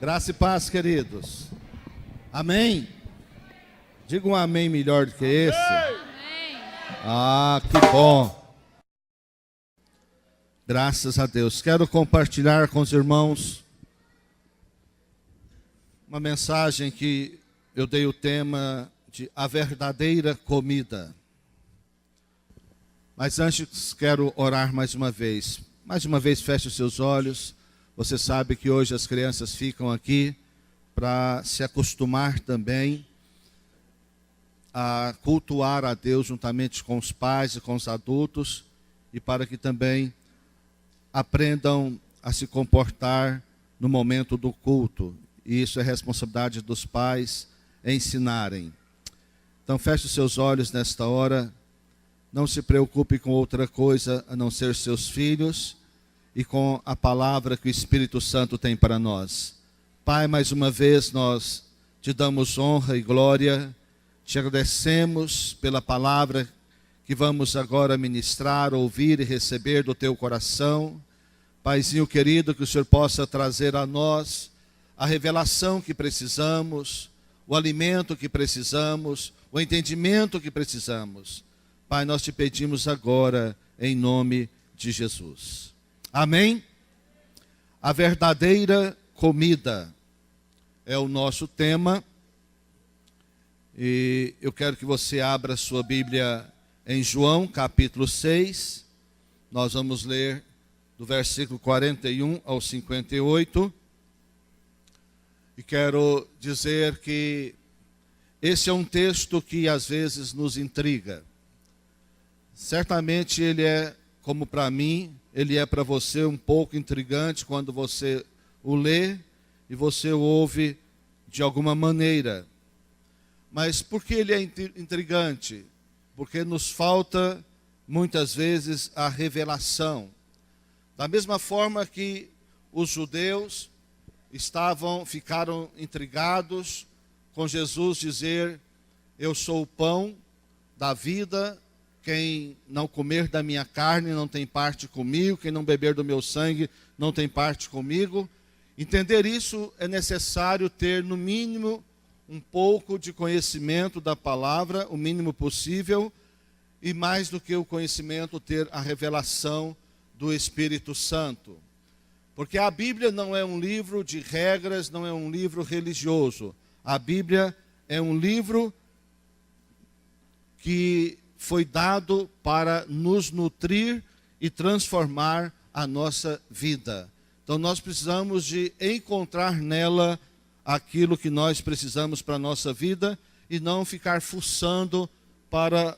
Graça e paz, queridos. Amém? Diga um amém melhor do que esse. Amém. Ah, que bom. Graças a Deus. Quero compartilhar com os irmãos uma mensagem que eu dei o tema de a verdadeira comida. Mas antes quero orar mais uma vez. Mais uma vez, feche os seus olhos. Você sabe que hoje as crianças ficam aqui para se acostumar também a cultuar a Deus juntamente com os pais e com os adultos e para que também aprendam a se comportar no momento do culto. E isso é responsabilidade dos pais ensinarem. Então feche os seus olhos nesta hora. Não se preocupe com outra coisa a não ser seus filhos e com a palavra que o Espírito Santo tem para nós. Pai, mais uma vez nós te damos honra e glória, te agradecemos pela palavra que vamos agora ministrar, ouvir e receber do teu coração. Paizinho querido, que o Senhor possa trazer a nós a revelação que precisamos, o alimento que precisamos, o entendimento que precisamos. Pai, nós te pedimos agora em nome de Jesus. Amém? A verdadeira comida é o nosso tema. E eu quero que você abra sua Bíblia em João, capítulo 6. Nós vamos ler do versículo 41 ao 58. E quero dizer que esse é um texto que às vezes nos intriga. Certamente ele é, como para mim, ele é para você um pouco intrigante quando você o lê e você o ouve de alguma maneira. Mas por que ele é intrigante? Porque nos falta, muitas vezes, a revelação. Da mesma forma que os judeus ficaram intrigados com Jesus dizer: eu sou o pão da vida, quem não comer da minha carne não tem parte comigo, quem não beber do meu sangue não tem parte comigo. Entender isso é necessário ter, no mínimo, um pouco de conhecimento da palavra, o mínimo possível, e mais do que o conhecimento, ter a revelação do Espírito Santo. Porque a Bíblia não é um livro de regras, não é um livro religioso. A Bíblia é um livro que foi dado para nos nutrir e transformar a nossa vida. Então nós precisamos de encontrar nela aquilo que nós precisamos para a nossa vida e não ficar fuçando para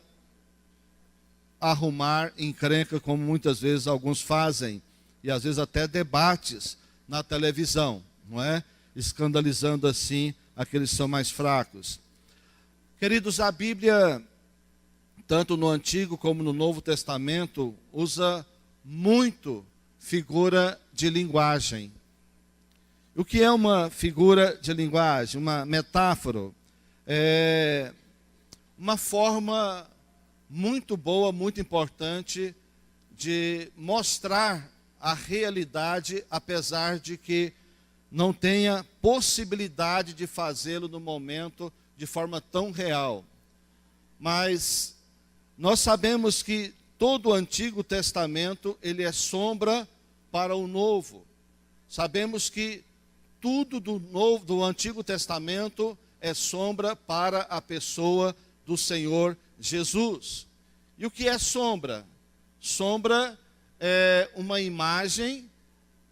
arrumar encrenca, como muitas vezes alguns fazem, e às vezes até debates na televisão, não é? Escandalizando assim aqueles que são mais fracos. Queridos, a Bíblia, tanto no Antigo como no Novo Testamento, usa muito figura de linguagem. O que é uma figura de linguagem? Uma metáfora? É uma forma muito boa, muito importante de mostrar a realidade, apesar de que não tenha possibilidade de fazê-lo no momento de forma tão real. Mas nós sabemos que todo o Antigo Testamento ele é sombra para o Novo. Sabemos que tudo do Antigo Testamento é sombra para a pessoa do Senhor Jesus. E o que é sombra? Sombra é uma imagem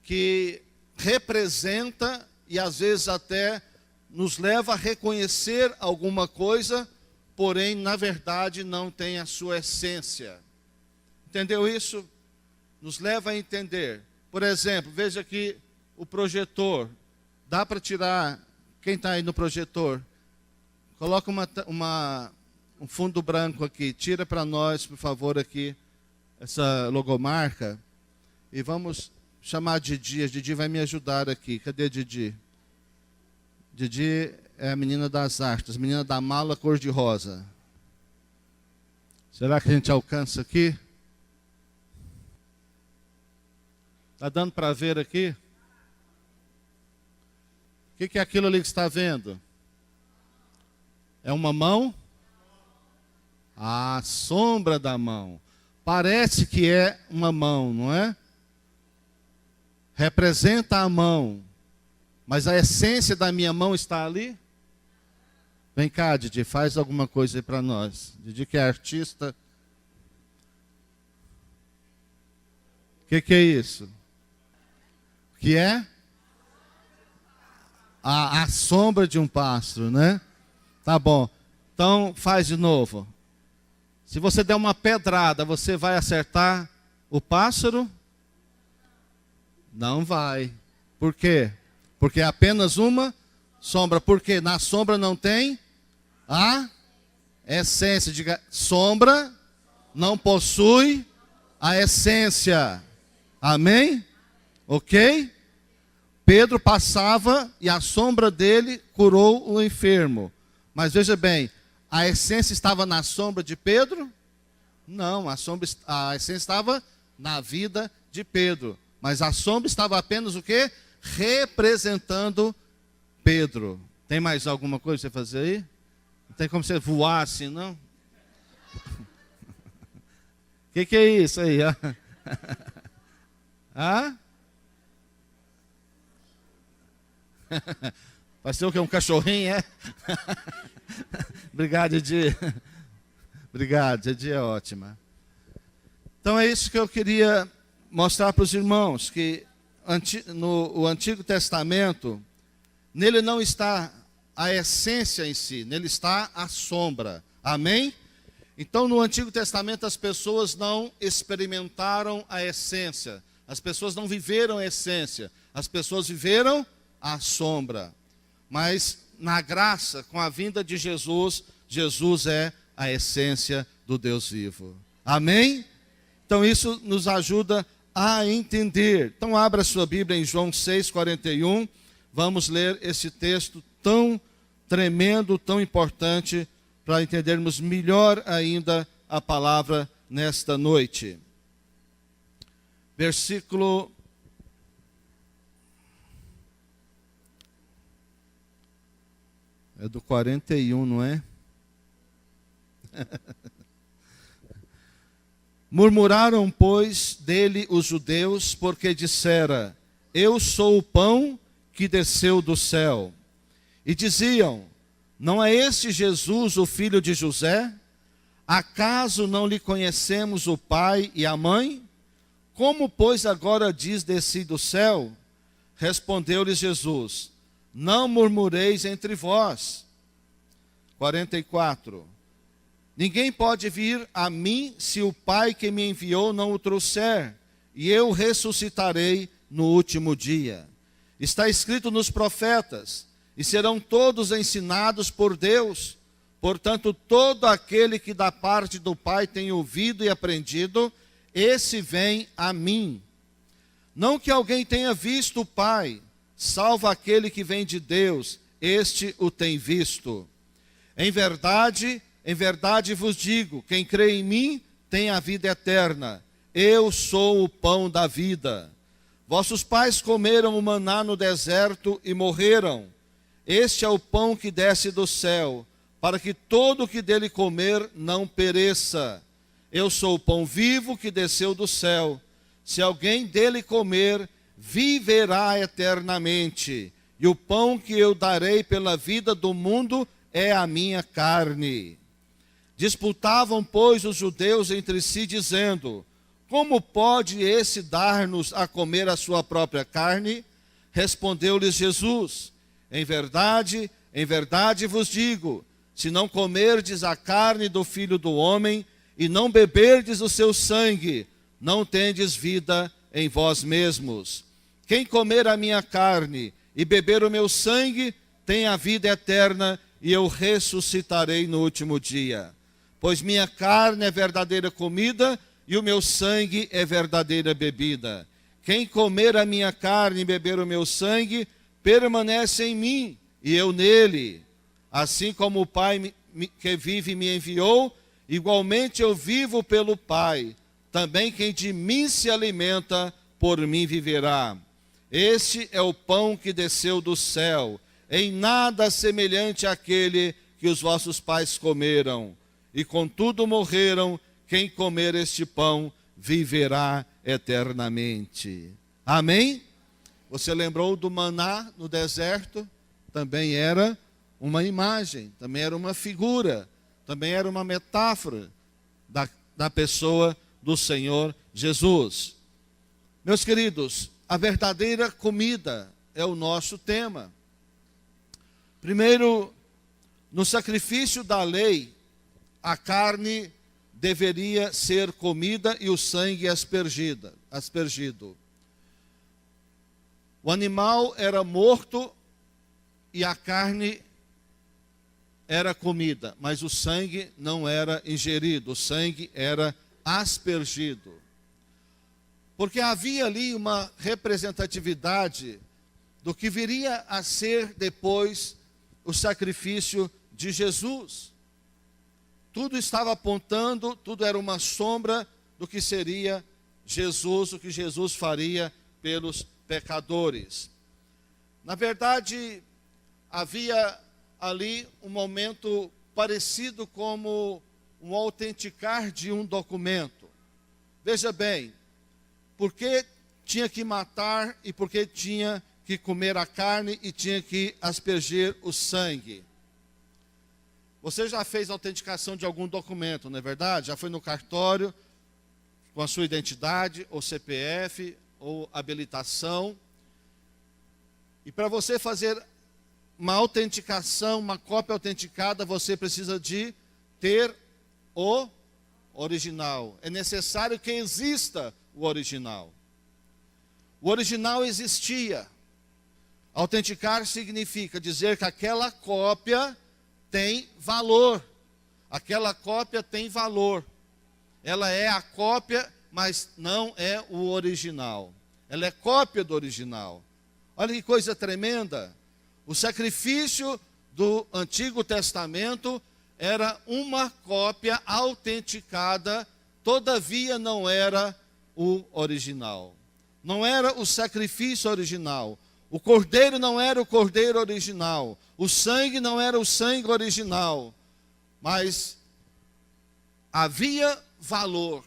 que representa e às vezes até nos leva a reconhecer alguma coisa, porém, na verdade, não tem a sua essência. Entendeu isso? Nos leva a entender. Por exemplo, veja aqui o projetor. Dá para tirar, quem está aí no projetor? Coloca um fundo branco aqui. Tira para nós, por favor, aqui, essa logomarca. E vamos chamar a Didi. A Didi vai me ajudar aqui. Cadê a Didi? Didi é a menina das artes, a menina da mala cor-de-rosa. Será que a gente alcança aqui? Está dando para ver aqui? que é aquilo ali que você está vendo? É uma mão? A sombra da mão. Parece que é uma mão, não é? Representa a mão. Mas a essência da minha mão está ali? Vem cá, Didi, faz alguma coisa aí para nós. Didi que é artista. O que é isso? O que é? A sombra de um pássaro, né? Tá bom. Então, faz de novo. Se você der uma pedrada, você vai acertar o pássaro? Não vai. Por quê? Porque é apenas uma sombra. Porque na sombra não tem a essência. Diga, sombra não possui a essência. Amém? Ok? Pedro passava e a sombra dele curou o enfermo. Mas veja bem, a essência estava na sombra de Pedro? Não, a essência estava na vida de Pedro. Mas a sombra estava apenas o quê? Representando Pedro. Tem mais alguma coisa para você fazer aí? Não tem como você voar assim, não? O que é isso aí? Hã? Vai ser o que? Um cachorrinho, é? Obrigado, Didi. Obrigado, Didi é ótima. Então é isso que eu queria mostrar para os irmãos, que no Antigo Testamento, nele não está a essência em si, nele está a sombra. Amém? Então no Antigo Testamento as pessoas não experimentaram a essência, as pessoas não viveram a essência, as pessoas viveram a sombra. Mas na graça, com a vinda de Jesus, Jesus é a essência do Deus vivo. Amém? Então isso nos ajuda a entender. Então abra sua Bíblia em João 6,41. Vamos ler esse texto tão tremendo, tão importante, para entendermos melhor ainda a palavra nesta noite. Versículo... É do 41, não é? Murmuraram, pois, dele os judeus, porque dissera, eu sou o pão que desceu do céu. E diziam, não é este Jesus o filho de José? Acaso não lhe conhecemos o pai e a mãe? Como, pois, agora diz desci do céu? Respondeu-lhes Jesus, não murmureis entre vós. 44. Ninguém pode vir a mim se o Pai que me enviou não o trouxer, e eu ressuscitarei no último dia. Está escrito nos profetas, e serão todos ensinados por Deus. Portanto, todo aquele que da parte do Pai tem ouvido e aprendido, esse vem a mim. Não que alguém tenha visto o Pai, salvo aquele que vem de Deus, este o tem visto. Em verdade vos digo, quem crê em mim tem a vida eterna. Eu sou o pão da vida. Vossos pais comeram o maná no deserto e morreram. Este é o pão que desce do céu, para que todo o que dele comer não pereça. Eu sou o pão vivo que desceu do céu. Se alguém dele comer, viverá eternamente. E o pão que eu darei pela vida do mundo é a minha carne. Disputavam, pois, os judeus entre si, dizendo, como pode esse dar-nos a comer a sua própria carne? Respondeu-lhes Jesus, em verdade vos digo, se não comerdes a carne do Filho do Homem, e não beberdes o seu sangue, não tendes vida em vós mesmos. Quem comer a minha carne e beber o meu sangue, tem a vida eterna, e eu ressuscitarei no último dia. Pois minha carne é verdadeira comida, e o meu sangue é verdadeira bebida. Quem comer a minha carne e beber o meu sangue, permanece em mim, e eu nele. Assim como o Pai que vive me enviou, igualmente eu vivo pelo Pai. Também quem de mim se alimenta, por mim viverá. Este é o pão que desceu do céu. em nada semelhante àquele que os vossos pais comeram, e contudo morreram. Quem comer este pão viverá eternamente. Amém? Você lembrou do maná no deserto? Também era uma imagem, também era uma figura, também era uma metáfora da pessoa do Senhor Jesus. Meus queridos, a verdadeira comida é o nosso tema. Primeiro, no sacrifício da lei, a carne deveria ser comida e o sangue aspergido. O animal era morto e a carne era comida, mas o sangue não era ingerido, o sangue era aspergido. Porque havia ali uma representatividade do que viria a ser depois o sacrifício de Jesus. Tudo estava apontando, tudo era uma sombra do que seria Jesus, o que Jesus faria pelos pecadores. Na verdade, havia ali um momento parecido como um autenticar de um documento. Veja bem, por que tinha que matar e por que tinha que comer a carne e tinha que aspergir o sangue? Você já fez autenticação de algum documento, não é verdade? Já foi no cartório com a sua identidade, ou CPF, ou habilitação. E para você fazer uma autenticação, uma cópia autenticada, você precisa de ter o original. É necessário que exista o original. O original existia. Autenticar significa dizer que aquela cópia tem valor. Aquela cópia tem valor. Ela é a cópia, mas não é o original. Ela é cópia do original. Olha que coisa tremenda. O sacrifício do Antigo Testamento era uma cópia autenticada, todavia não era o original. Não era o sacrifício original. O cordeiro não era o cordeiro original. O sangue não era o sangue original. Mas havia valor.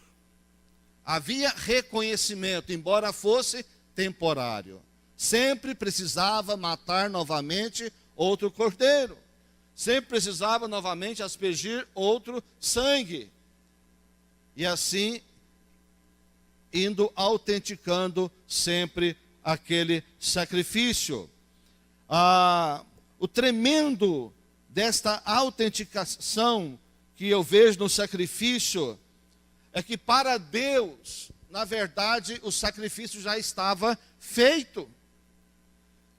Havia reconhecimento, embora fosse temporário. Sempre precisava matar novamente outro cordeiro. Sempre precisava novamente aspergir outro sangue. E assim, indo autenticando sempre aquele sacrifício. O tremendo desta autenticação que eu vejo no sacrifício é que para Deus, na verdade, o sacrifício já estava feito.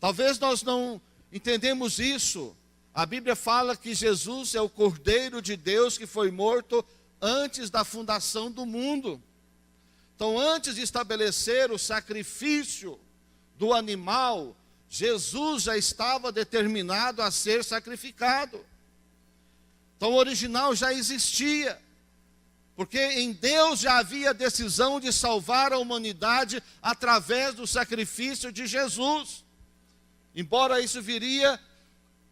Talvez nós não entendemos isso. A Bíblia fala que Jesus é o Cordeiro de Deus que foi morto antes da fundação do mundo. Então, antes de estabelecer o sacrifício do animal, Jesus já estava determinado a ser sacrificado. Então, o original já existia. Porque em Deus já havia a decisão de salvar a humanidade através do sacrifício de Jesus. Embora isso viria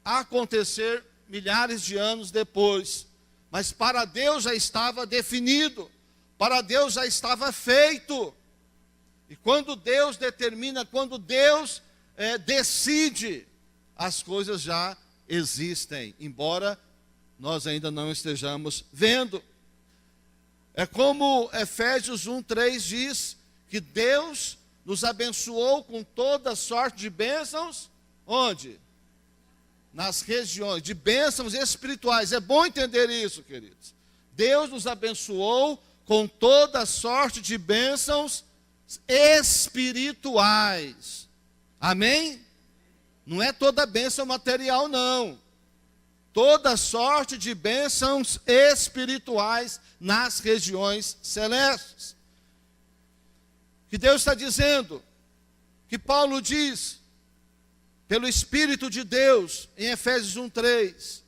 a acontecer milhares de anos depois. Mas para Deus já estava definido. Para Deus já estava feito. E quando Deus determina, quando Deus decide, as coisas já existem. Embora nós ainda não estejamos vendo. É como Efésios 1:3 diz, que Deus nos abençoou com toda sorte de bênçãos, onde? Nas regiões, de bênçãos espirituais. É bom entender isso, queridos. Deus nos abençoou com toda sorte de bênçãos espirituais. Amém? Não é toda bênção material, não. Toda sorte de bênçãos espirituais nas regiões celestes. Que Deus está dizendo, que Paulo diz, pelo Espírito de Deus, em Efésios 1:3,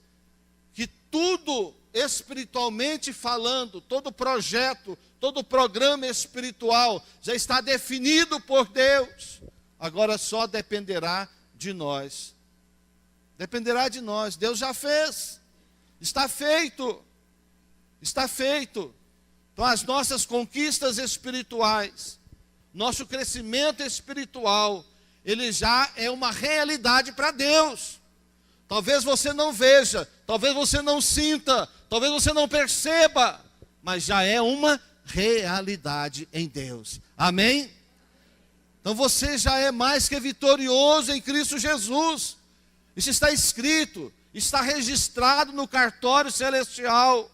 que tudo espiritualmente falando, todo projeto, todo programa espiritual já está definido por Deus. Agora só dependerá de nós. Dependerá de nós. Deus já fez. Está feito. Está feito. Então as nossas conquistas espirituais, nosso crescimento espiritual, ele já é uma realidade para Deus. Talvez você não veja, talvez você não sinta, talvez você não perceba, mas já é uma realidade em Deus. Amém? Então você já é mais que vitorioso em Cristo Jesus. Isso está escrito, está registrado no cartório celestial.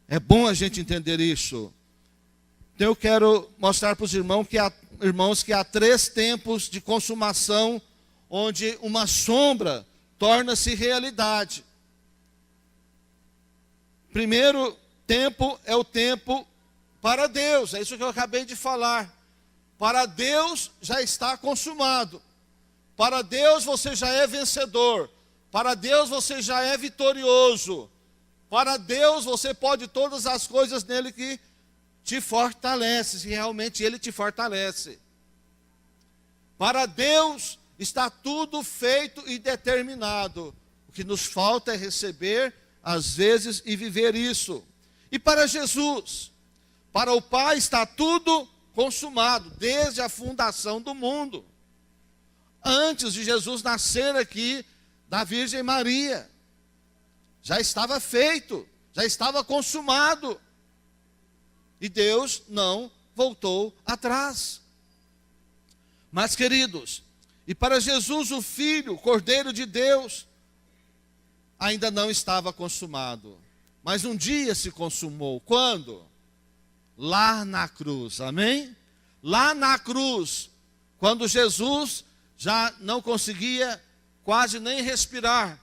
É bom a gente entender isso. Então eu quero mostrar para os irmãos que há 3 tempos de consumação, onde uma sombra torna-se realidade. Primeiro tempo é o tempo para Deus, é isso que eu acabei de falar. Para Deus já está consumado. Para Deus você já é vencedor. Para Deus você já é vitorioso. Para Deus você pode todas as coisas nele que te fortalece, se realmente ele te fortalece. Para Deus está tudo feito e determinado. O que nos falta é receber, às vezes, e viver isso. E para Jesus, para o Pai está tudo consumado, desde a fundação do mundo. Antes de Jesus nascer aqui, da Virgem Maria, já estava feito, já estava consumado. E Deus não voltou atrás. Mas, queridos, e para Jesus, o Filho, o Cordeiro de Deus, ainda não estava consumado. Mas um dia se consumou. Quando? Lá na cruz, amém? Lá na cruz, quando Jesus já não conseguia quase nem respirar,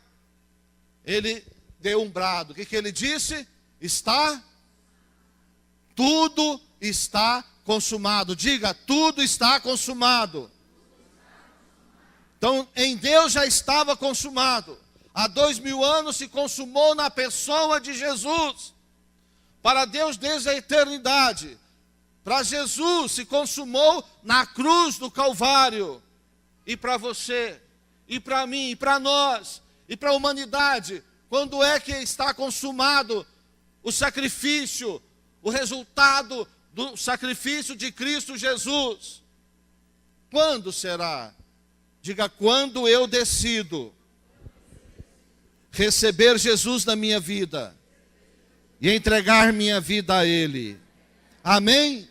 ele deu um brado. O que ele disse? Tudo está consumado. Diga, tudo está consumado. Então, em Deus já estava consumado. Há 2000 anos se consumou na pessoa de Jesus. Para Deus desde a eternidade. Para Jesus se consumou na cruz do Calvário. E para você, e para mim, e para nós, e para a humanidade, quando é que está consumado o sacrifício, o resultado do sacrifício de Cristo Jesus? Quando será? Diga, quando eu decido receber Jesus na minha vida e entregar minha vida a Ele. Amém?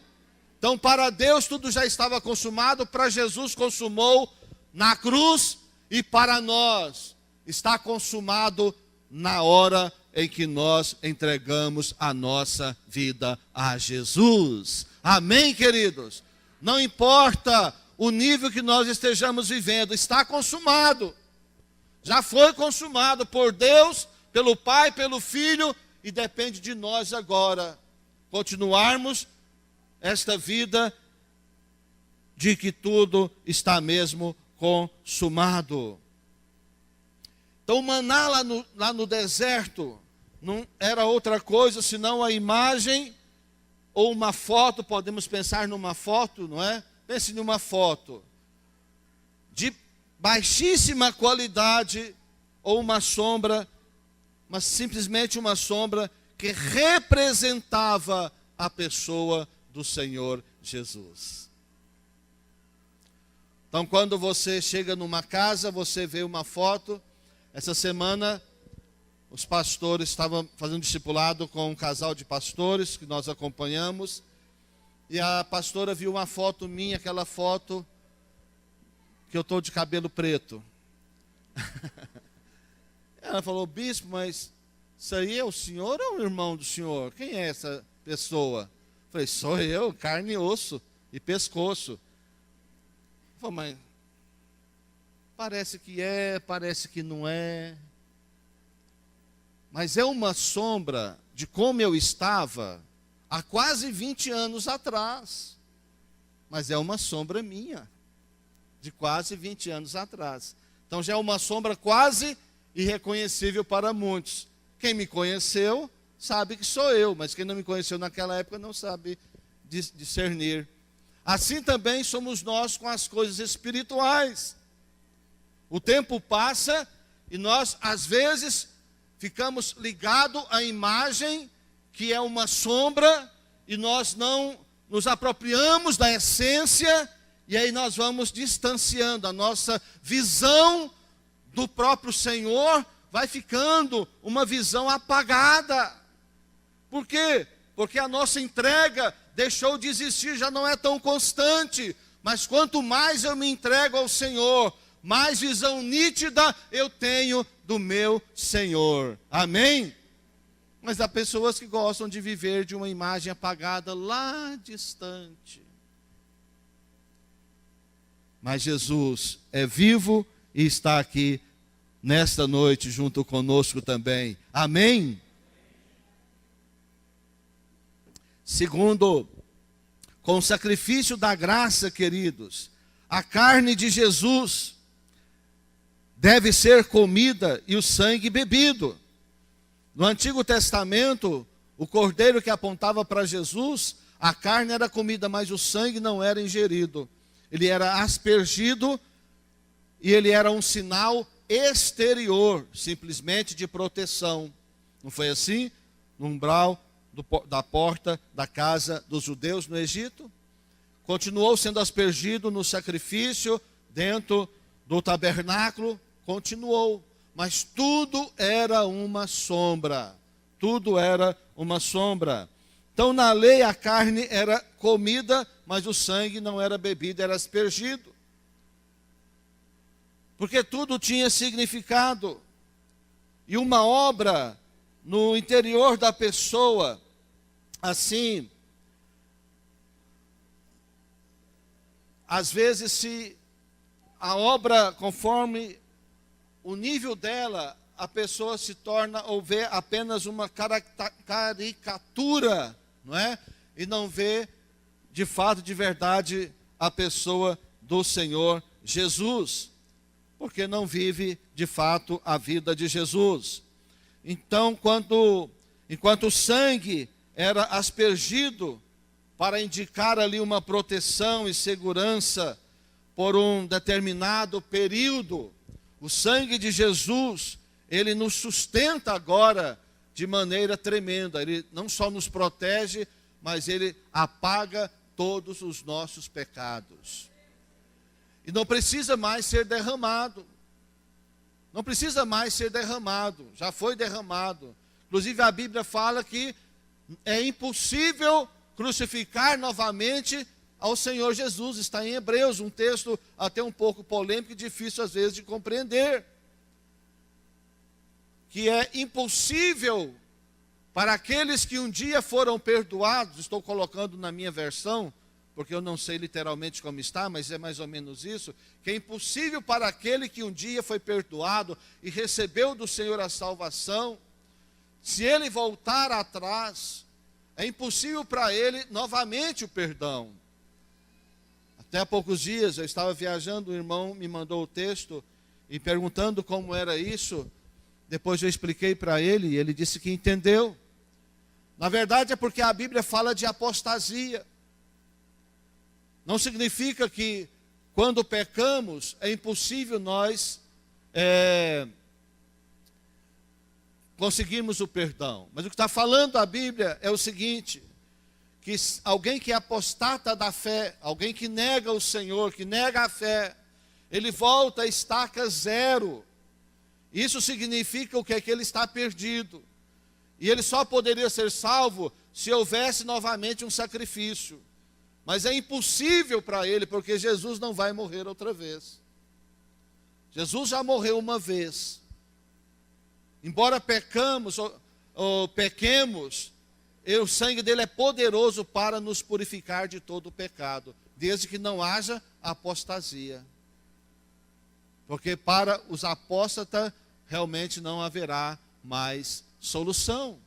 Então, para Deus tudo já estava consumado, para Jesus consumou na cruz, e para nós está consumado na hora em que nós entregamos a nossa vida a Jesus. Amém, queridos? Não importa o nível que nós estejamos vivendo, está consumado. Já foi consumado por Deus, pelo Pai, pelo Filho, e depende de nós agora continuarmos esta vida de que tudo está mesmo consumado. Então o maná lá no deserto não era outra coisa senão a imagem ou uma foto. Podemos pensar numa foto, não é? Pense numa foto de baixíssima qualidade, ou uma sombra, mas simplesmente uma sombra que representava a pessoa do Senhor Jesus. Então, quando você chega numa casa, você vê uma foto. Essa semana, os pastores estavam fazendo discipulado com um casal de pastores que nós acompanhamos, e a pastora viu uma foto minha, aquela foto que eu estou de cabelo preto. Ela falou, bispo, mas isso aí é o senhor ou o irmão do senhor? Quem é essa pessoa? Eu falei, sou eu, carne e osso e pescoço. Falei, mas parece que é, parece que não é. Mas é uma sombra de como eu estava há quase 20 anos atrás. Mas é uma sombra minha, de quase 20 anos atrás. Então já é uma sombra quase irreconhecível para muitos. Quem me conheceu sabe que sou eu, mas quem não me conheceu naquela época não sabe discernir. assim também somos nós com as coisas espirituais. O tempo passa e nós, às vezes, ficamos ligados à imagem que é uma sombra e nós não nos apropriamos da essência, e aí nós vamos distanciando. A nossa visão do próprio Senhor vai ficando uma visão apagada. Por quê? Porque a nossa entrega deixou de existir, já não é tão constante. Mas quanto mais eu me entrego ao Senhor, mais visão nítida eu tenho do meu Senhor. Amém? Mas há pessoas que gostam de viver de uma imagem apagada lá distante. Mas Jesus é vivo e está aqui nesta noite junto conosco também. Amém? Segundo, com o sacrifício da graça, queridos, a carne de Jesus deve ser comida e o sangue bebido. No Antigo Testamento, o cordeiro que apontava para Jesus, a carne era comida, mas o sangue não era ingerido. Ele era aspergido e ele era um sinal exterior, simplesmente de proteção. Não foi assim? No umbral da porta da casa dos judeus no Egito? Continuou sendo aspergido no sacrifício dentro do tabernáculo? Continuou. Mas tudo era uma sombra. Tudo era uma sombra. Então, na lei, a carne era comida, mas o sangue não era bebido, era aspergido. Porque tudo tinha significado. E uma obra no interior da pessoa, assim, às vezes, se a obra, conforme o nível dela, a pessoa se torna ou vê apenas uma caricatura, não é? E não vê de fato, de verdade, a pessoa do Senhor Jesus, porque não vive de fato a vida de Jesus. Então, enquanto o sangue era aspergido para indicar ali uma proteção e segurança por um determinado período, o sangue de Jesus, ele nos sustenta agora de maneira tremenda. Ele não só nos protege, mas ele apaga todos os nossos pecados. E não precisa mais ser derramado. Não precisa mais ser derramado. Já foi derramado. Inclusive a Bíblia fala que é impossível crucificar novamente ao Senhor Jesus. Está em Hebreus, um texto até um pouco polêmico e difícil às vezes de compreender. Que é impossível para aqueles que um dia foram perdoados, estou colocando na minha versão, porque eu não sei literalmente como está, mas é mais ou menos isso, que é impossível para aquele que um dia foi perdoado e recebeu do Senhor a salvação, se ele voltar atrás, é impossível para ele novamente o perdão. Até há poucos dias eu estava viajando, o irmão me mandou o texto e perguntando como era isso. Depois eu expliquei para ele e ele disse que entendeu. Na verdade é porque a Bíblia fala de apostasia. Não significa que quando pecamos é impossível nós conseguirmos o perdão. Mas o que está falando a Bíblia é o seguinte, que alguém que apostata da fé, alguém que nega o Senhor, que nega a fé, ele volta a estaca zero. Isso significa o que é que ele está perdido. E ele só poderia ser salvo se houvesse novamente um sacrifício. Mas é impossível para ele, porque Jesus não vai morrer outra vez. Jesus já morreu uma vez. Embora pecamos ou pequemos, o sangue dele é poderoso para nos purificar de todo o pecado, desde que não haja apostasia. Porque para os apóstatas realmente não haverá mais solução.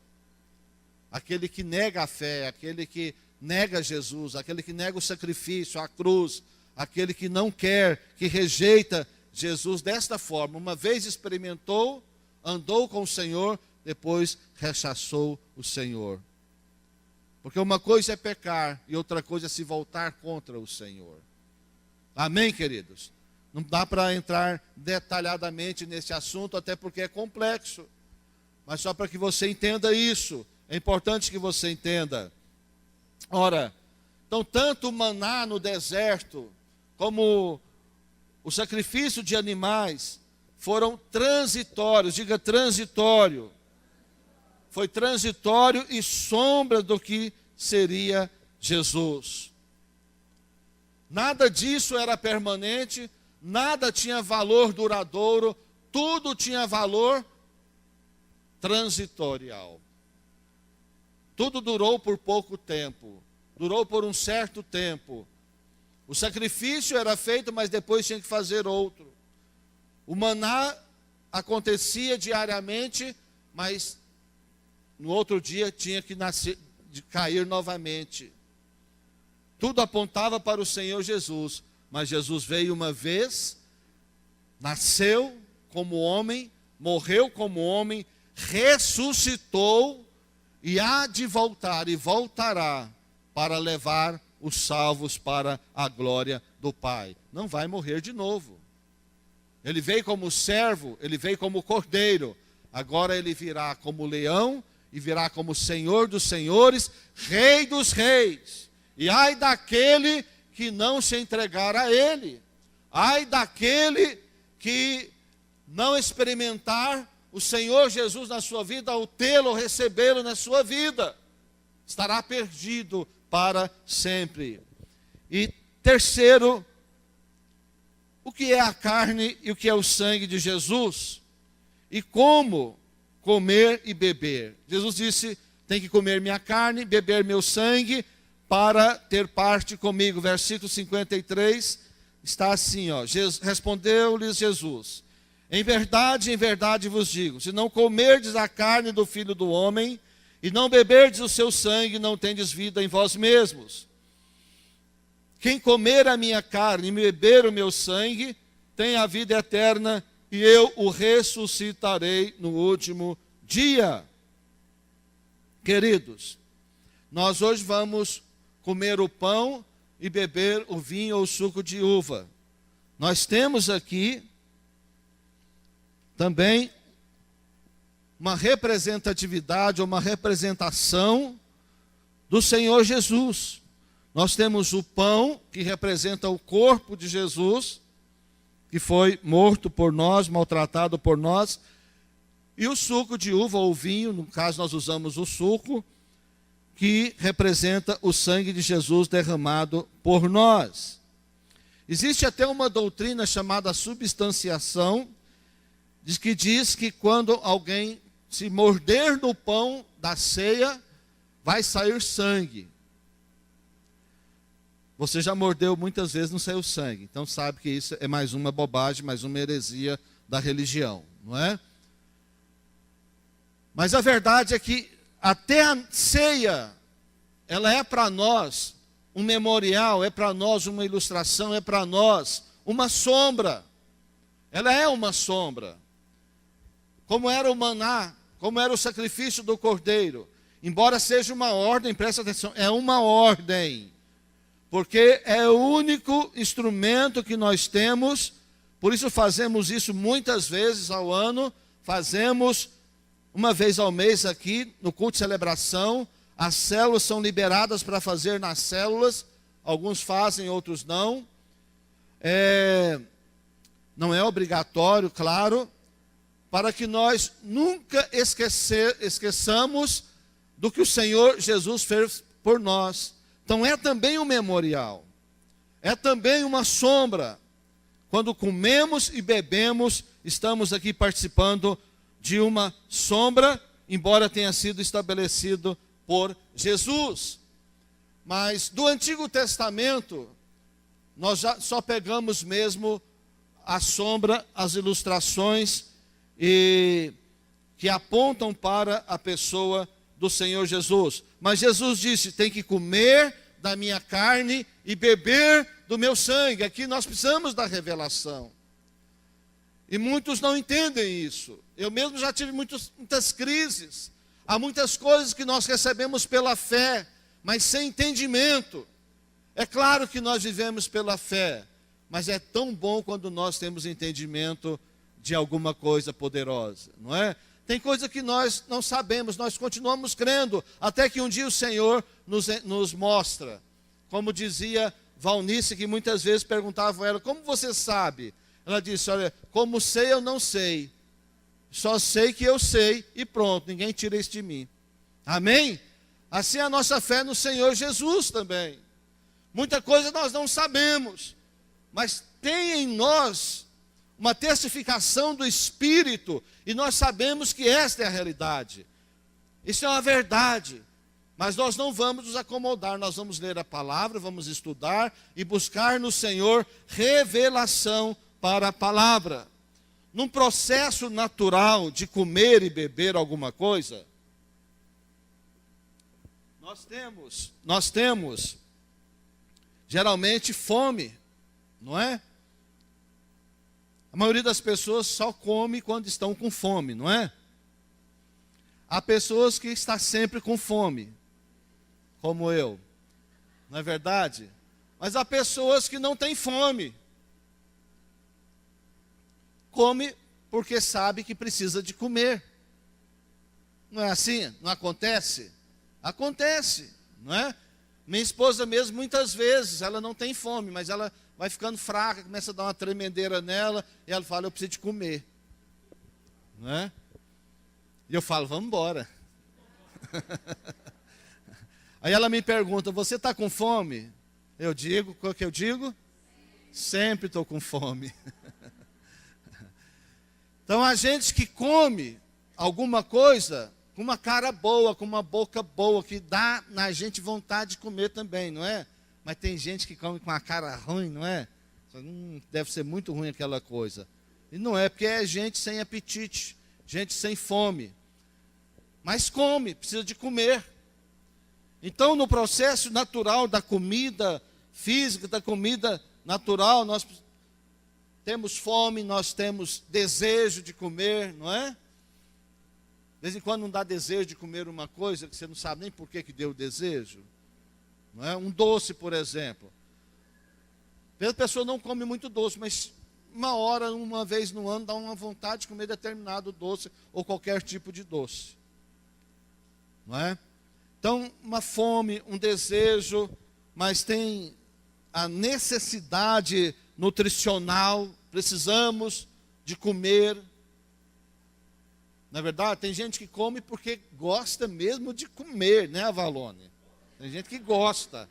Aquele que nega a fé, aquele que nega Jesus, aquele que nega o sacrifício, a cruz, aquele que não quer, que rejeita Jesus desta forma, uma vez experimentou, andou com o Senhor, depois rechaçou o Senhor. Porque uma coisa é pecar e outra coisa é se voltar contra o Senhor. Amém, queridos? Não dá para entrar detalhadamente nesse assunto, até porque é complexo. Mas só para que você entenda isso, é importante que você entenda. Ora, então tanto o maná no deserto, como o sacrifício de animais, foram transitórios, diga transitório. Foi transitório e sombra do que seria Jesus. Nada disso era permanente, nada tinha valor duradouro, tudo tinha valor transitorial. Tudo durou por pouco tempo, durou por um certo tempo. O sacrifício era feito, mas depois tinha que fazer outro. O maná acontecia diariamente, mas no outro dia tinha que cair novamente. Tudo apontava para o Senhor Jesus, mas Jesus veio uma vez, nasceu como homem, morreu como homem, ressuscitou e há de voltar e voltará para levar os salvos para a glória do Pai. Não vai morrer de novo. Ele veio como servo, ele veio como cordeiro. Agora ele virá como leão e virá como Senhor dos senhores, Rei dos reis. E ai daquele que não se entregar a ele. Ai daquele que não experimentar o Senhor Jesus na sua vida, ao tê-lo, recebê-lo na sua vida. Estará perdido para sempre. E terceiro, o que é a carne e o que é o sangue de Jesus? E como comer e beber? Jesus disse, tem que comer minha carne, beber meu sangue, para ter parte comigo. Versículo 53, está assim, ó. Respondeu-lhes Jesus, em verdade vos digo, se não comerdes a carne do Filho do Homem, e não beberdes o seu sangue, não tendes vida em vós mesmos. Quem comer a minha carne e beber o meu sangue, tem a vida eterna, e eu o ressuscitarei no último dia. Queridos, nós hoje vamos comer o pão e beber o vinho ou o suco de uva. Nós temos aqui também uma representatividade, uma representação do Senhor Jesus. Nós temos o pão, que representa o corpo de Jesus, que foi morto por nós, maltratado por nós, e o suco de uva ou vinho, no caso nós usamos o suco, que representa o sangue de Jesus derramado por nós. Existe até uma doutrina chamada substanciação, que diz que quando alguém se morder no pão da ceia, vai sair sangue. Você já mordeu muitas vezes, não saiu sangue. Então sabe que isso é mais uma bobagem, mais uma heresia da religião, não é? Mas a verdade é que até a ceia, ela é para nós um memorial, é para nós uma ilustração, é para nós uma sombra. Ela é uma sombra. Como era o maná, como era o sacrifício do cordeiro. Embora seja uma ordem, presta atenção, é uma ordem. Porque é o único instrumento que nós temos, por isso fazemos isso muitas vezes ao ano, fazemos uma vez ao mês aqui no culto de celebração, as células são liberadas para fazer nas células, alguns fazem, outros não. Não é obrigatório, claro, para que nós nunca esqueçamos do que o Senhor Jesus fez por nós. Então é também um memorial, é também uma sombra. Quando comemos e bebemos, estamos aqui participando de uma sombra, embora tenha sido estabelecido por Jesus. Mas do Antigo Testamento, nós já só pegamos mesmo a sombra, as ilustrações que apontam para a pessoa do Senhor Jesus. Mas Jesus disse, tem que comer da minha carne e beber do meu sangue. Aqui nós precisamos da revelação. E muitos não entendem isso. Eu mesmo já tive muitas crises. Há muitas coisas que nós recebemos pela fé, mas sem entendimento. É claro que nós vivemos pela fé, mas é tão bom quando nós temos entendimento de alguma coisa poderosa, não é? Tem coisa que nós não sabemos, nós continuamos crendo, até que um dia o Senhor nos mostra. Como dizia Valnice, que muitas vezes perguntavam a ela, como você sabe? Ela disse, olha, como sei eu não sei, só sei que eu sei e pronto, ninguém tira isso de mim. Amém? Assim é a nossa fé no Senhor Jesus também. Muita coisa nós não sabemos, mas tem em nós uma testificação do Espírito, e nós sabemos que esta é a realidade. Isso é uma verdade, mas nós não vamos nos acomodar, nós vamos ler a palavra, vamos estudar e buscar no Senhor revelação para a palavra. Num processo natural de comer e beber alguma coisa, nós temos geralmente fome, não é? A maioria das pessoas só come quando estão com fome, não é? Há pessoas que estão sempre com fome, como eu, não é verdade? Mas há pessoas que não têm fome. Come porque sabe que precisa de comer. Não é assim? Não acontece? Acontece, não é? Minha esposa mesmo, muitas vezes, ela não tem fome, mas ela vai ficando fraca, começa a dar uma tremendeira nela, e ela fala, eu preciso de comer. Não é? E eu falo, vamos embora. Aí ela me pergunta, você está com fome? Eu digo, qual que eu digo? Sempre estou com fome. Então a gente que come alguma coisa com uma cara boa, com uma boca boa, que dá na gente vontade de comer também, não é? Mas tem gente que come com a cara ruim, não é? Deve ser muito ruim aquela coisa. E não é, porque é gente sem apetite, gente sem fome. Mas come, precisa de comer. Então, no processo natural da comida física, da comida natural, nós temos fome, nós temos desejo de comer, não é? De vez em quando não dá desejo de comer uma coisa que você não sabe nem por que deu o desejo. Não é? Um doce, por exemplo. A pessoa não come muito doce, mas uma vez no ano, dá uma vontade de comer determinado doce ou qualquer tipo de doce. Não é? Então, uma fome, um desejo, mas tem a necessidade nutricional, precisamos de comer. Na verdade, tem gente que come porque gosta mesmo de comer, né, Avalone? Tem gente que gosta.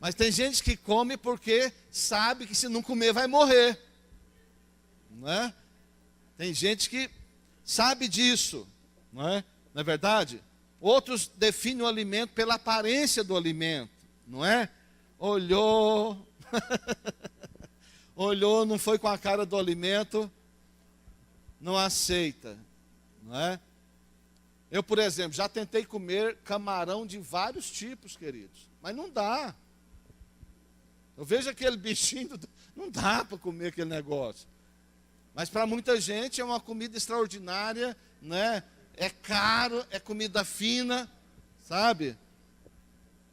Mas tem gente que come porque sabe que se não comer vai morrer. Não é? Tem gente que sabe disso, não é? Não é verdade? Outros definem o alimento pela aparência do alimento, não é? Olhou, olhou, não foi com a cara do alimento, não aceita. Não é? Eu, por exemplo, já tentei comer camarão de vários tipos, queridos, mas não dá. Eu vejo aquele bichinho, não dá para comer aquele negócio. Mas para muita gente é uma comida extraordinária, né? É caro, é comida fina, sabe?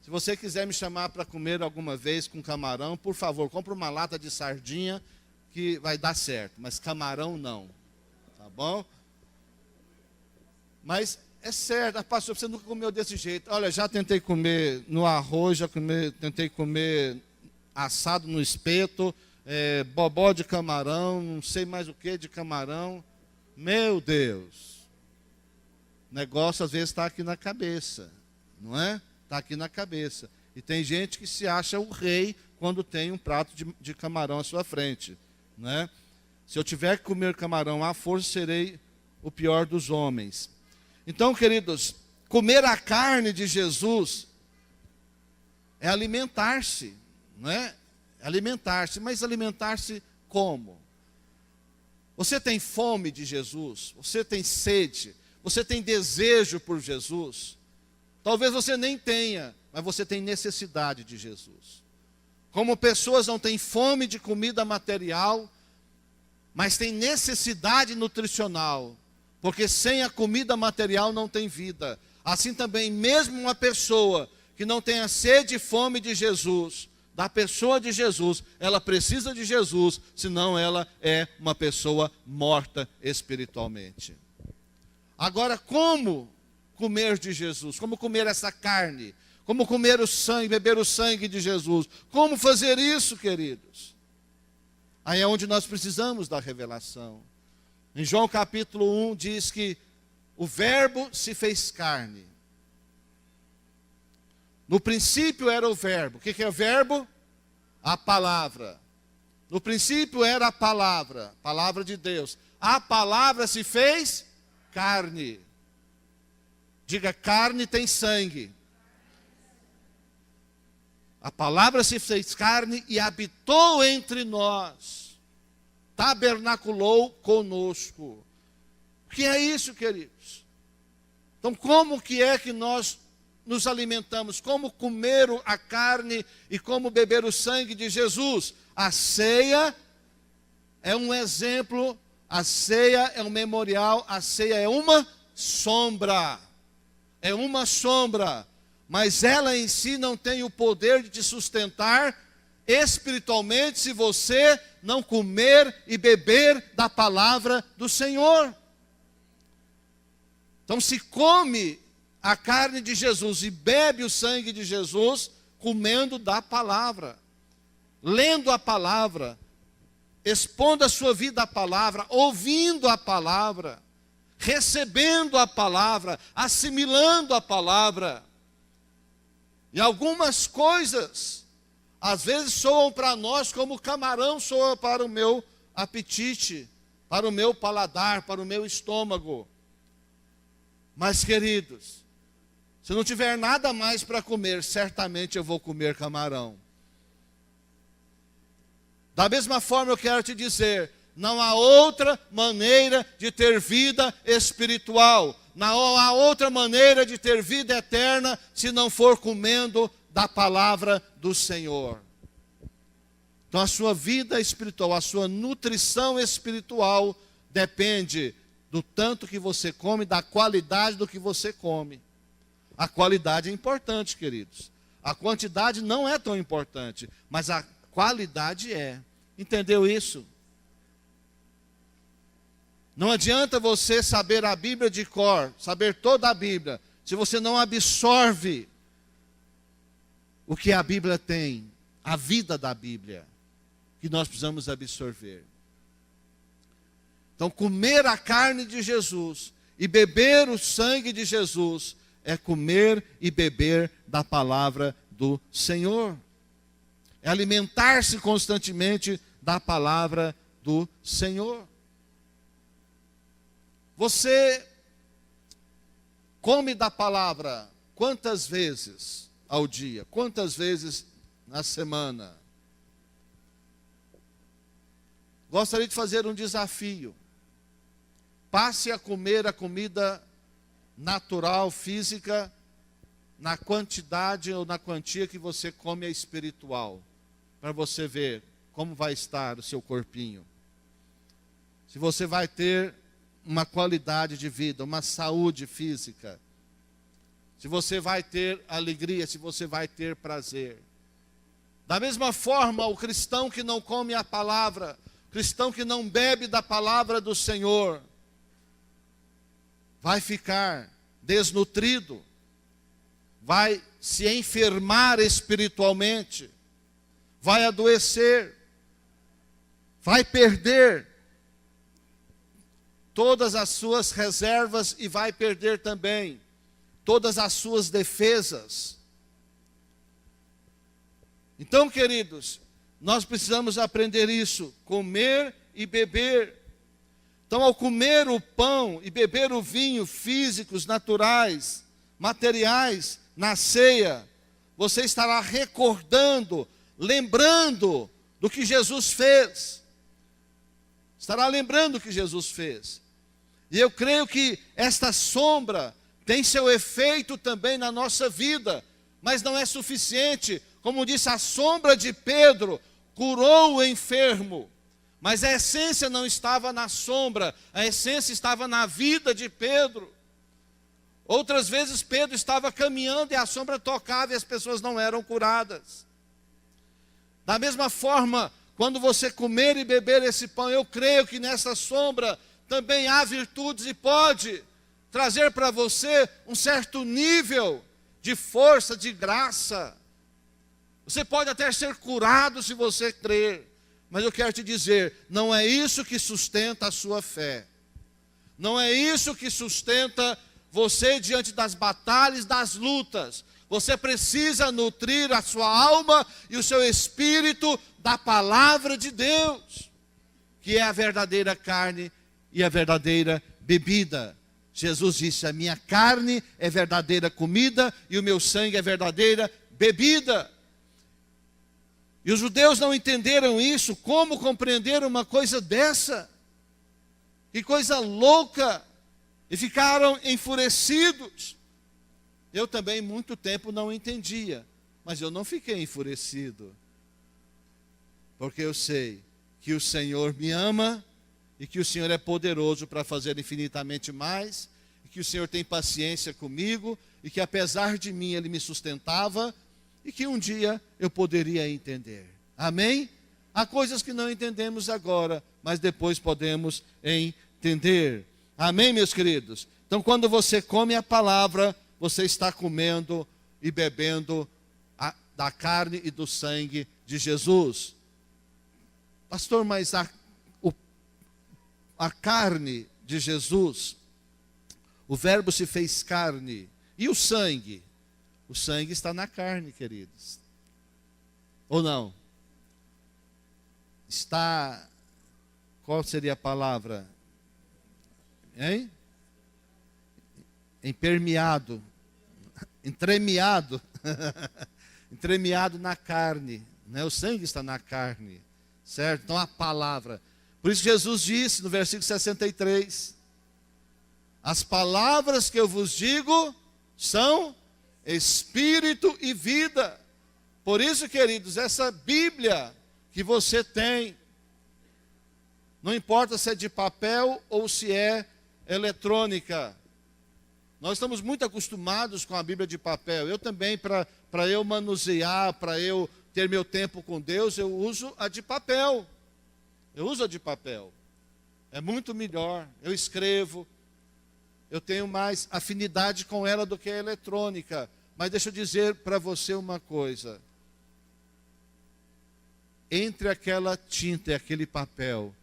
Se você quiser me chamar para comer alguma vez com camarão, por favor, compre uma lata de sardinha que vai dar certo, mas camarão não, tá bom? Mas é certo, pastor, você nunca comeu desse jeito. Olha, já tentei comer no arroz, tentei comer assado no espeto, bobó de camarão, não sei mais o que de camarão. Meu Deus, o negócio às vezes está aqui na cabeça, não é? Está aqui na cabeça. E tem gente que se acha o rei quando tem um prato de camarão à sua frente, não é? Se eu tiver que comer camarão à força, serei o pior dos homens. Então, queridos, comer a carne de Jesus é alimentar-se, não é? Alimentar-se, mas alimentar-se como? Você tem fome de Jesus? Você tem sede? Você tem desejo por Jesus? Talvez você nem tenha, mas você tem necessidade de Jesus. Como pessoas não têm fome de comida material, mas têm necessidade nutricional, porque sem a comida material não tem vida. Assim também, mesmo uma pessoa que não tenha sede e fome de Jesus, da pessoa de Jesus, ela precisa de Jesus, senão ela é uma pessoa morta espiritualmente. Agora, como comer de Jesus? Como comer essa carne? Como comer o sangue, beber o sangue de Jesus? Como fazer isso, queridos? Aí é onde nós precisamos da revelação. Em João capítulo 1 diz que o verbo se fez carne. No princípio era o verbo. O que é o verbo? A palavra. No princípio era a palavra de Deus. A palavra se fez carne. Diga, carne tem sangue. A palavra se fez carne e habitou entre nós. Tabernaculou conosco. O que é isso, queridos? Então, como que é que nós nos alimentamos? Como comer a carne e como beber o sangue de Jesus? A ceia é um exemplo, a ceia é um memorial, a ceia é uma sombra. É uma sombra, mas ela em si não tem o poder de te sustentar espiritualmente se você não comer e beber da palavra do Senhor. Então se come a carne de Jesus e bebe o sangue de Jesus comendo da palavra, lendo a palavra, expondo a sua vida à palavra, ouvindo a palavra, recebendo a palavra, assimilando a palavra. E algumas coisas, às vezes soam para nós como camarão soa para o meu apetite, para o meu paladar, para o meu estômago. Mas, queridos, se não tiver nada mais para comer, certamente eu vou comer camarão. Da mesma forma eu quero te dizer, não há outra maneira de ter vida espiritual. Não há outra maneira de ter vida eterna se não for comendo da palavra do Senhor. Então a sua vida espiritual, a sua nutrição espiritual depende do tanto que você come, da qualidade do que você come. A qualidade é importante, queridos. A quantidade não é tão importante, mas a qualidade é. Entendeu isso? Não adianta você saber a Bíblia de cor, saber toda a Bíblia, se você não absorve o que a Bíblia tem, a vida da Bíblia, que nós precisamos absorver. Então, comer a carne de Jesus e beber o sangue de Jesus é comer e beber da palavra do Senhor. É alimentar-se constantemente da palavra do Senhor. Você come da palavra quantas vezes ao dia? Quantas vezes na semana? Gostaria de fazer um desafio. Passe a comer a comida natural, física, na quantidade ou na quantia que você come a espiritual, para você ver como vai estar o seu corpinho. Se você vai ter uma qualidade de vida, uma saúde física, se você vai ter alegria, se você vai ter prazer. Da mesma forma, o cristão que não come a palavra, o cristão que não bebe da palavra do Senhor, vai ficar desnutrido, vai se enfermar espiritualmente, vai adoecer, vai perder todas as suas reservas e vai perder também todas as suas defesas. Então, queridos, nós precisamos aprender isso, comer e beber. Então, ao comer o pão e beber o vinho físicos, naturais, materiais, na ceia, você estará recordando, lembrando do que Jesus fez. Estará lembrando o que Jesus fez. E eu creio que esta sombra tem seu efeito também na nossa vida, mas não é suficiente. Como disse, a sombra de Pedro curou o enfermo, mas a essência não estava na sombra, a essência estava na vida de Pedro. Outras vezes Pedro estava caminhando e a sombra tocava e as pessoas não eram curadas. Da mesma forma, quando você comer e beber esse pão, eu creio que nessa sombra também há virtudes e pode trazer para você um certo nível de força, de graça. Você pode até ser curado se você crer, mas eu quero te dizer, não é isso que sustenta a sua fé. Não é isso que sustenta você diante das batalhas, das lutas. Você precisa nutrir a sua alma e o seu espírito da palavra de Deus, que é a verdadeira carne e a verdadeira bebida. Jesus disse, a minha carne é verdadeira comida e o meu sangue é verdadeira bebida. E os judeus não entenderam isso. Como compreender uma coisa dessa? Que coisa louca! E ficaram enfurecidos. Eu também muito tempo não entendia, mas eu não fiquei enfurecido, porque eu sei que o Senhor me ama e que o Senhor é poderoso para fazer infinitamente mais, e que o Senhor tem paciência comigo, e que apesar de mim Ele me sustentava, e que um dia eu poderia entender. Amém? Há coisas que não entendemos agora, mas depois podemos entender. Amém, meus queridos? Então, quando você come a palavra, você está comendo e bebendo da carne e do sangue de Jesus. Pastor, mas a carne de Jesus, o verbo se fez carne, e o sangue? O sangue está na carne, queridos. Ou não? Está, qual seria a palavra? Hein? Empermeado, entremeado, entremeado na carne, né? O sangue está na carne, certo? Então a palavra, por isso Jesus disse no versículo 63, as palavras que eu vos digo são espírito e vida. Por isso, queridos, essa Bíblia que você tem, não importa se é de papel ou se é eletrônica. Nós estamos muito acostumados com a Bíblia de papel. Eu também, para eu manusear, para eu ter meu tempo com Deus, eu uso a de papel. Eu uso a de papel. É muito melhor. Eu escrevo. Eu tenho mais afinidade com ela do que a eletrônica. Mas deixa eu dizer para você uma coisa. Entre aquela tinta e aquele papel,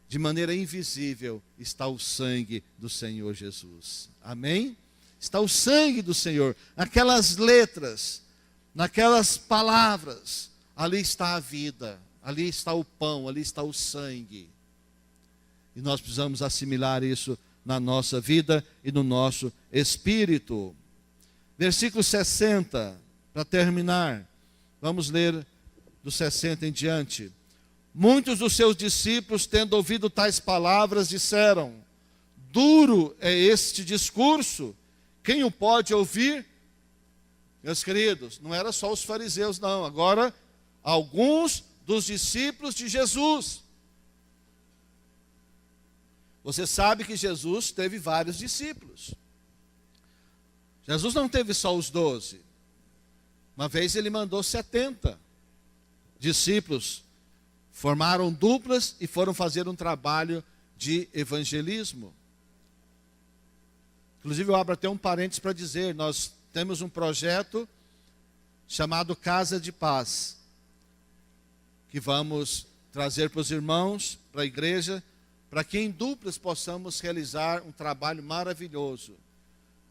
de maneira invisível, está o sangue do Senhor Jesus. Amém? Está o sangue do Senhor. Naquelas letras, naquelas palavras, ali está a vida, ali está o pão, ali está o sangue. E nós precisamos assimilar isso na nossa vida e no nosso espírito. Versículo 60, para terminar. Vamos ler do 60 em diante. Muitos dos seus discípulos, tendo ouvido tais palavras, disseram, duro é este discurso, quem o pode ouvir? Meus queridos, não era só os fariseus não, agora alguns dos discípulos de Jesus. Você sabe que Jesus teve vários discípulos. Jesus não teve só os 12. Uma vez ele mandou 70 discípulos, formaram duplas e foram fazer um trabalho de evangelismo. Inclusive eu abro até um parênteses para dizer, nós temos um projeto chamado Casa de Paz, que vamos trazer para os irmãos, para a igreja, para que em duplas possamos realizar um trabalho maravilhoso.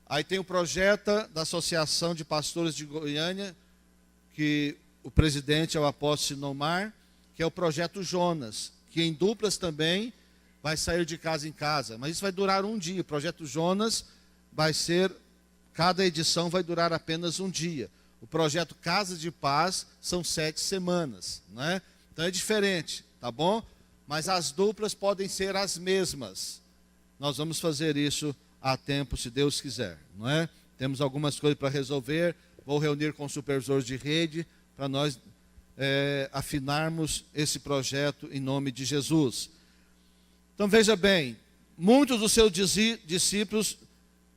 Aí tem o projeto da Associação de Pastores de Goiânia, que o presidente é o apóstolo Sinomar, que é o projeto Jonas, que em duplas também vai sair de casa em casa. Mas isso vai durar um dia. O projeto Jonas vai ser, cada edição vai durar apenas um dia. O projeto Casa de Paz são 7 semanas, né? Então é diferente, tá bom? Mas as duplas podem ser as mesmas. Nós vamos fazer isso a tempo, se Deus quiser, não é? Temos algumas coisas para resolver. Vou reunir com os supervisores de rede para nós afinarmos esse projeto em nome de Jesus. Então veja bem, muitos dos seus discípulos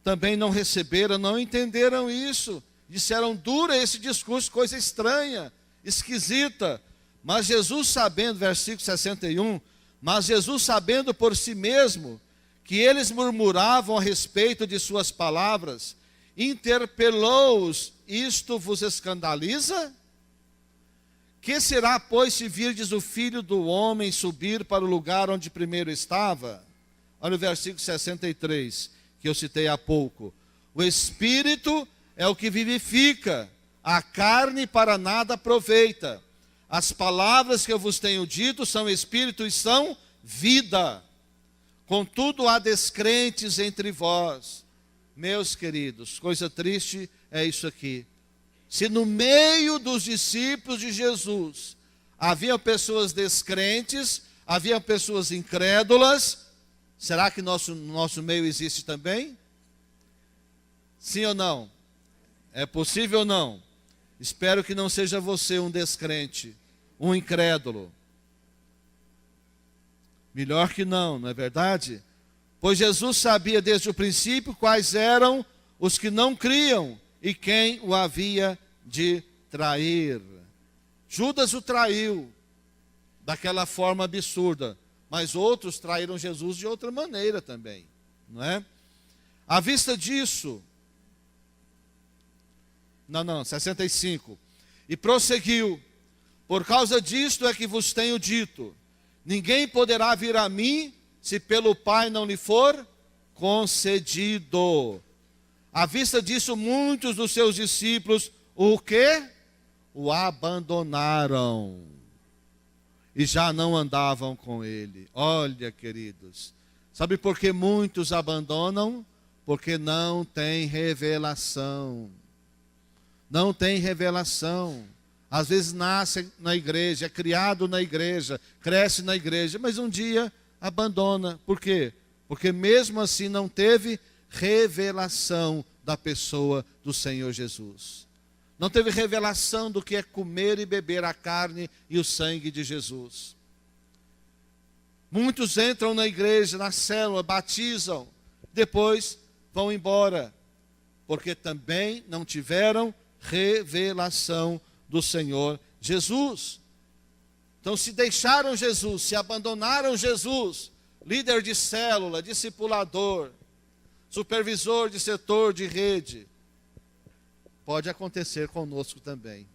também não receberam, não entenderam isso. Disseram, duro é esse discurso, coisa estranha, esquisita. Mas Jesus sabendo, versículo 61, mas Jesus sabendo por si mesmo que eles murmuravam a respeito de suas palavras, interpelou-os, isto vos escandaliza? Que será, pois, se virdes o Filho do Homem subir para o lugar onde primeiro estava? Olha o versículo 63, que eu citei há pouco. O Espírito é o que vivifica, a carne para nada aproveita. As palavras que eu vos tenho dito são Espírito e são vida. Contudo, há descrentes entre vós. Meus queridos, coisa triste é isso aqui. Se no meio dos discípulos de Jesus havia pessoas descrentes, havia pessoas incrédulas, será que no nosso meio existe também? Sim ou não? É possível ou não? Espero que não seja você um descrente, um incrédulo. Melhor que não, não é verdade? Pois Jesus sabia desde o princípio quais eram os que não criam e quem o havia de trair. Judas o traiu daquela forma absurda, mas outros traíram Jesus de outra maneira também, não é? À vista disso, 65. E prosseguiu, por causa disto é que vos tenho dito, ninguém poderá vir a mim se pelo Pai não lhe for concedido. À vista disso, muitos dos seus discípulos, o quê? O abandonaram. E já não andavam com ele. Olha, queridos, sabe por que muitos abandonam? Porque não tem revelação. Não tem revelação. Às vezes nasce na igreja, é criado na igreja, cresce na igreja, mas um dia abandona. Por quê? Porque mesmo assim não teve revelação da pessoa do Senhor Jesus. Não teve revelação do que é comer e beber a carne e o sangue de Jesus. Muitos entram na igreja, na célula, batizam, depois vão embora, porque também não tiveram revelação do Senhor Jesus. Então se deixaram Jesus, se abandonaram Jesus, líder de célula, discipulador, supervisor de setor de rede, pode acontecer conosco também.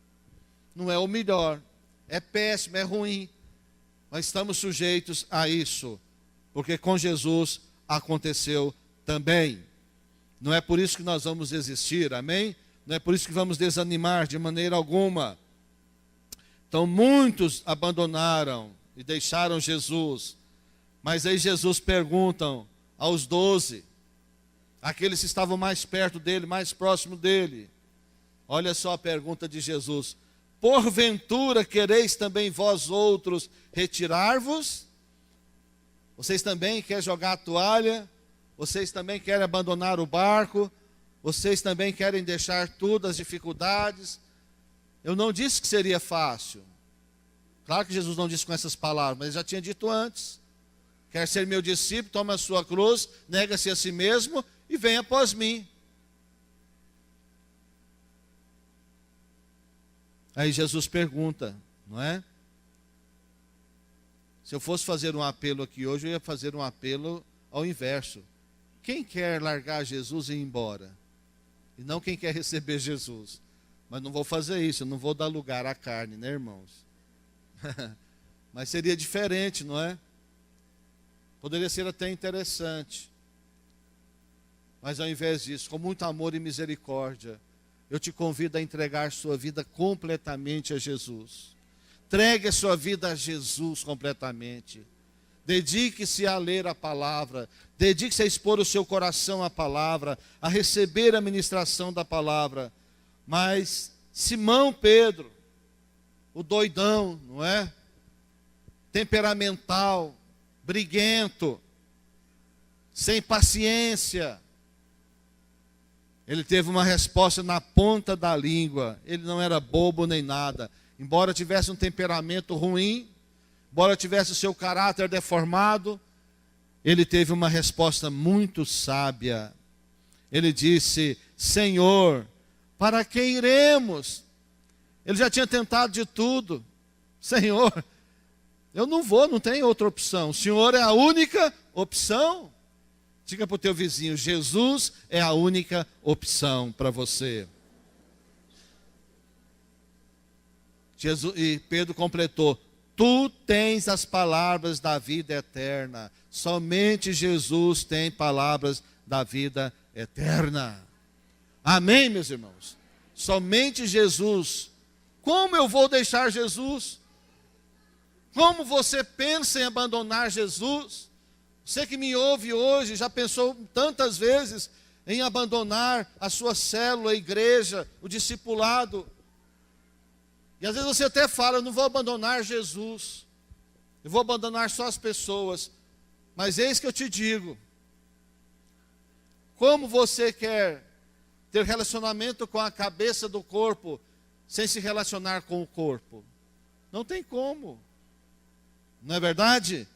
Não é o melhor, é péssimo, é ruim, mas estamos sujeitos a isso, porque com Jesus aconteceu também. Não é por isso que nós vamos desistir, amém? Não é por isso que vamos desanimar de maneira alguma. Então muitos abandonaram e deixaram Jesus. Mas aí Jesus pergunta aos 12, aqueles que estavam mais perto dele, mais próximo dele. Olha só a pergunta de Jesus. Porventura quereis também vós outros retirar-vos? Vocês também querem jogar a toalha? Vocês também querem abandonar o barco? Vocês também querem deixar tudo, as dificuldades? Eu não disse que seria fácil. Claro que Jesus não disse com essas palavras, mas ele já tinha dito antes. Quer ser meu discípulo, toma a sua cruz, nega-se a si mesmo e venha após mim. Aí Jesus pergunta, não é? Se eu fosse fazer um apelo aqui hoje, eu ia fazer um apelo ao inverso. Quem quer largar Jesus e ir embora? E não quem quer receber Jesus. Mas não vou fazer isso, eu não vou dar lugar à carne, né, irmãos? Mas seria diferente, não é? Poderia ser até interessante. Mas ao invés disso, com muito amor e misericórdia, eu te convido a entregar sua vida completamente a Jesus. Entregue a sua vida a Jesus completamente. Dedique-se a ler a palavra. Dedique-se a expor o seu coração à palavra, a receber a ministração da palavra. Mas Simão Pedro, o doidão, não é? Temperamental, briguento, sem paciência. Ele teve uma resposta na ponta da língua. Ele não era bobo nem nada. Embora tivesse um temperamento ruim, embora tivesse o seu caráter deformado, ele teve uma resposta muito sábia. Ele disse: Senhor, para quem iremos? Ele já tinha tentado de tudo. Senhor, eu não vou, não tem outra opção. O Senhor é a única opção. Diga para o teu vizinho: Jesus é a única opção para você. E Pedro completou: tu tens as palavras da vida eterna. Somente Jesus tem palavras da vida eterna. Amém, meus irmãos? Somente Jesus. Como eu vou deixar Jesus? Como você pensa em abandonar Jesus? Você que me ouve hoje já pensou tantas vezes em abandonar a sua célula, a igreja, o discipulado. E às vezes você até fala: eu não vou abandonar Jesus, eu vou abandonar só as pessoas. Mas eis que eu te digo: como você quer ter relacionamento com a cabeça do corpo sem se relacionar com o corpo? Não tem como. Não é verdade?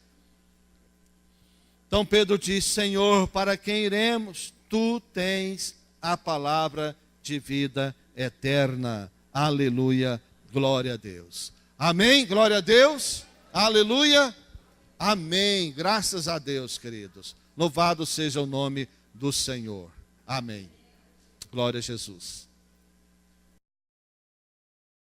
Então Pedro diz: Senhor, para quem iremos? Tu tens a palavra de vida eterna. Aleluia, glória a Deus. Amém, glória a Deus. Aleluia, amém. Graças a Deus, queridos. Louvado seja o nome do Senhor. Amém. Glória a Jesus.